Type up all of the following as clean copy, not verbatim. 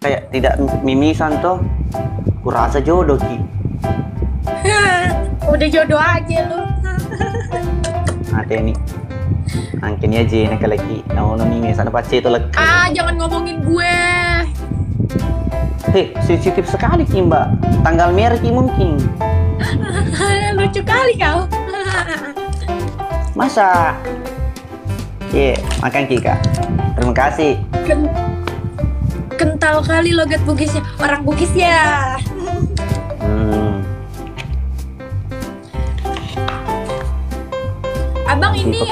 kayak tidak mimisan toh. Kurasa jodoh Ki. Udah jodoh aja lu. Ada nih. Angkin aja nak lagi. Naon mimisan pace itu lagi. Jangan ngomongin gue. Hei, sensitif sekali Ki Mbak. Tanggal merah Ki mungkin. Lucu kali kau. Masa? Makan Ki Kak. Terima kasih. Kental kali logat Bugisnya. Orang Bugis ya. Abang ini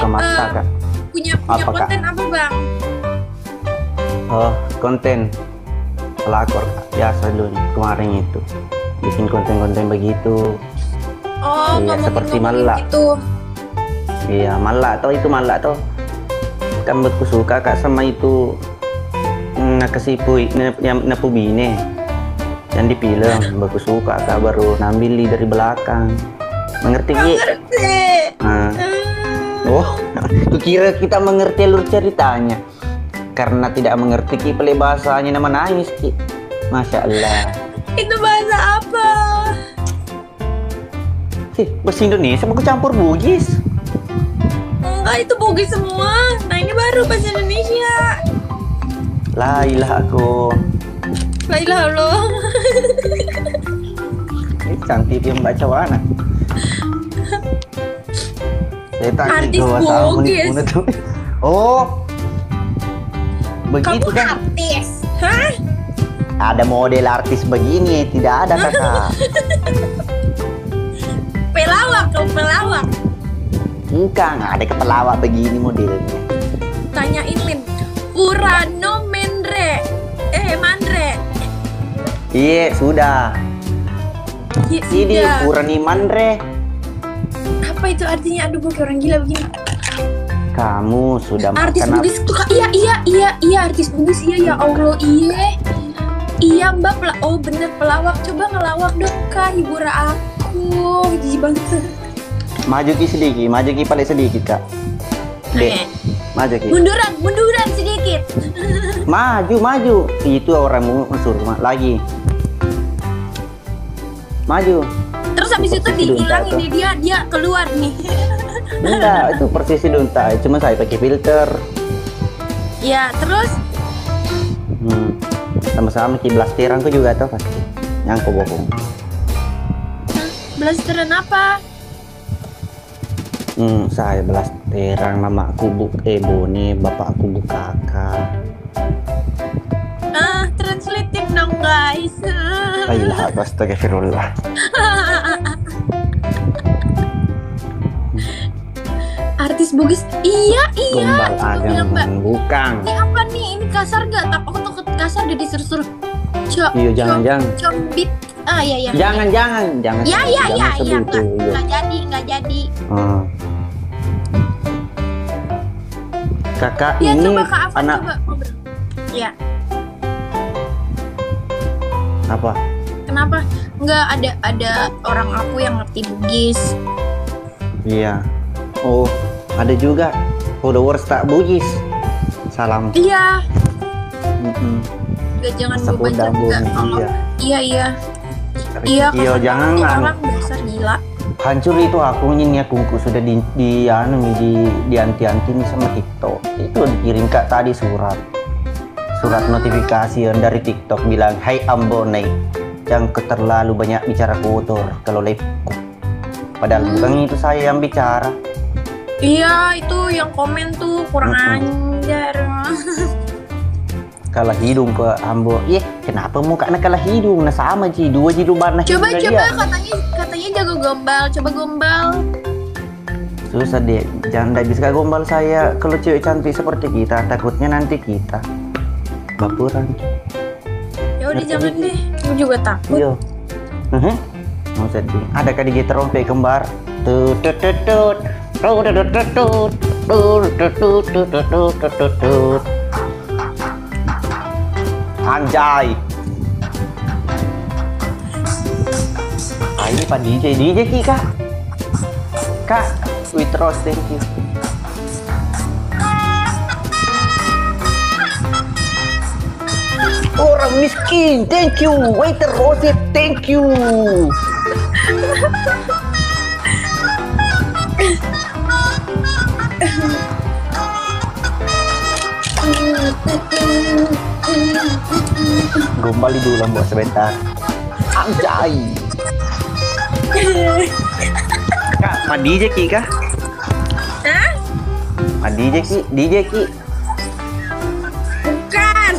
punya konten apa Bang? Oh, konten pelakor biasa dulu kemarin itu bikin konten-konten begitu. Oh, iya, seperti malak gitu. Iya, malak atau itu malak tuh kan aku suka Kak sama itu nakasipui napu bine yang di film aku suka Kak, baru nambili dari belakang. Mengerti Ki? Oh, kukira kita mengerti alur ceritanya. Karena tidak mengerti Ki bahasanya nama nangis Ki. Masya Allah. Itu bahasa apa? Bahasa Indonesia mau campur Bugis. Enggak, itu Bugis semua. Nah ini baru bahasa Indonesia. La ilah aku. La ilah Allah. Ini cantik yang baca wana. Saya tak artis Bugis. Oh, begitu kamu kan? Artis? Hah? Ada model artis begini, tidak ada Kakak. Pelawak, kamu pelawak. Enggak ada kepelawak begini modelnya. Tanyain Lin. Urano Mendre. Mandre. Iya, sudah. Ya, Ini sudah. Urani Mandre. Apa itu artinya? Aduh, gue kayak orang gila begini. Kamu sudah artis makan Bugis tuh. Iya, artis Bugis. Iya, ya Allah, iya. Iya, Mbak. Oh, bener pelawak. Coba ngelawak dong, Kak. Hibur aku. Jijik banget. Maju Ki sedikit, maju Ki paling sedikit Kak. Dek, maju Ki. Munduran sedikit. Maju. Itu orang musuh lagi. Maju. Terus habis itu dihilang ini dia keluar nih. Enggak, itu persis dunta. Cuma saya pakai filter. Ya, terus? Sama-sama Ki blasteran ku juga tuh pasti. Yang aku bohong. Blasteran apa? Saya blasteran, mama aku Bone, bapak aku Bu Kakak. Translated dong guys. Ayolah, astagfirullah. Artis Bugis, iya. Gombal aja bukan. Ini apa nih? Ini kasar gak? Aku takut kasar jadi suruh-suruh. Iya, jangan. Combit. Iya. Jangan. Iya. Nggak jadi. Kakak ya, ini coba Kak Afan, anak. Iya. Apa? Kenapa? Nggak ada orang aku yang ngerti Bugis. Iya. Oh, ada juga followers tak Bugis. Salam. Iya. Nggak, jangan beban juga. Iya. Iya, jangan. Orang dasar gila. Hancur itu aku ini aku sudah di anti-anti nih sama TikTok. Itu dikirim Kak tadi surat notifikasi dari TikTok bilang, "Hai Ambonai, jangan terlalu banyak bicara kotor kalau live." Padahal bukan itu saya yang bicara. Iya, itu yang komen tuh kurang ajar. Kalah hidung ke Ambo. Kenapa muka nak kalah hidung? Nah sama Ji, dua Ji mana? Coba katanya jago gombal. Coba gombal. Susah deh, jangan bisa gombal saya. Kalau cewek cantik seperti kita, takutnya nanti kita baperan. Ya udah jangan deh, aku juga takut. Iya. Mau sedih. Ada kali gitar rompe kembar. Tut. Anjay. Ini Pak DJ Ki Kak. We trust, thank you. Orang miskin, thank you. Waiter Rose, thank you. Gombali dulu mbak sebentar. Anjay. Kak, ma DJ Ki kah? Hah? Ma DJ Ki, DJ Ki. Bukan.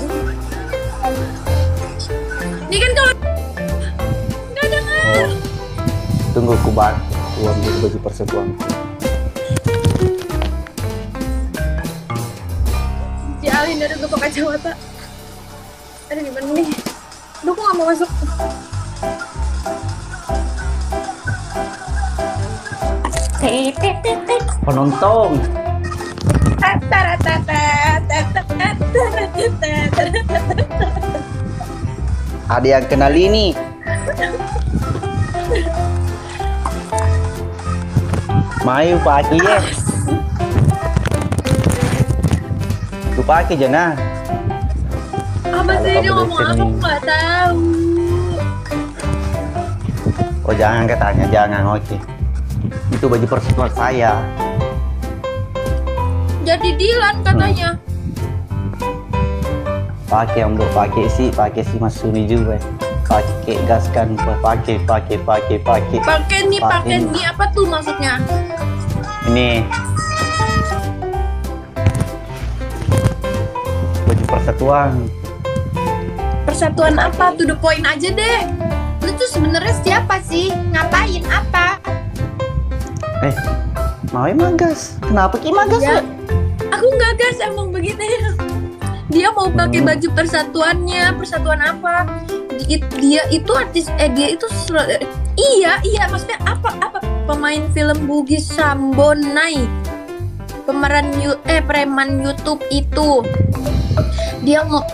Ini kan kalau nggak dengar. Oh. Tunggu ku ambil baju persatuan. Si Alin dari gue pakai kacamata. Aduh gimana nih? Aduh kok nggak mau masuk. Penonton. Ada yang kenal ini. Mayu pagi ya. Lu pakai jangan. Apa sih dia ngomong apa? Aku nggak tahu. Oh jangan katanya, jangan oke. Itu baju persatuan saya. Jadi Dilan katanya. Pakai om, pakai si Mas Suni juga. Pakai gaskan, pakai. Pakai nih apa tuh maksudnya? Ini baju persatuan. Persatuan apa? To the point aja deh. Lu tuh sebenarnya siapa sih? Ngapain apa? Mau magas? Kenapa Ki magas? Ya, aku nggak gas emang begitu ya. Dia mau pakai baju persatuannya. Persatuan apa? Dia itu artis dia itu iya maksudnya apa pemain film Bugis Sambonai, pemeran preman YouTube itu. Dia mau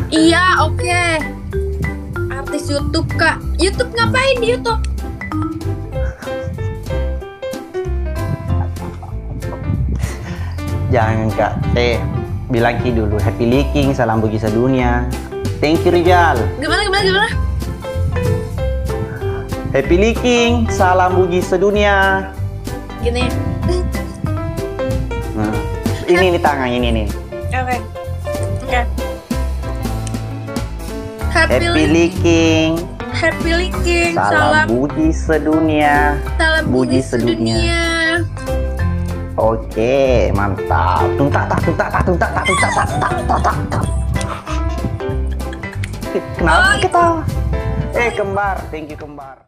iya oke. Artis YouTube Kak. YouTube ngapain di YouTube? Jangan Kak, bilang Ki dulu happy leaking, salam bagi sedunia. Thank you Rijal. Gimana? Happy leaking, salam bagi sedunia. Gini. Nah, ini tangan ini nih. Oke. Happy leaking, salam bagi sedunia. Salam Budi budi sedunia. Oke, mantap. Tuntak. Kenapa kita? Kembar. Thank you, Kembar.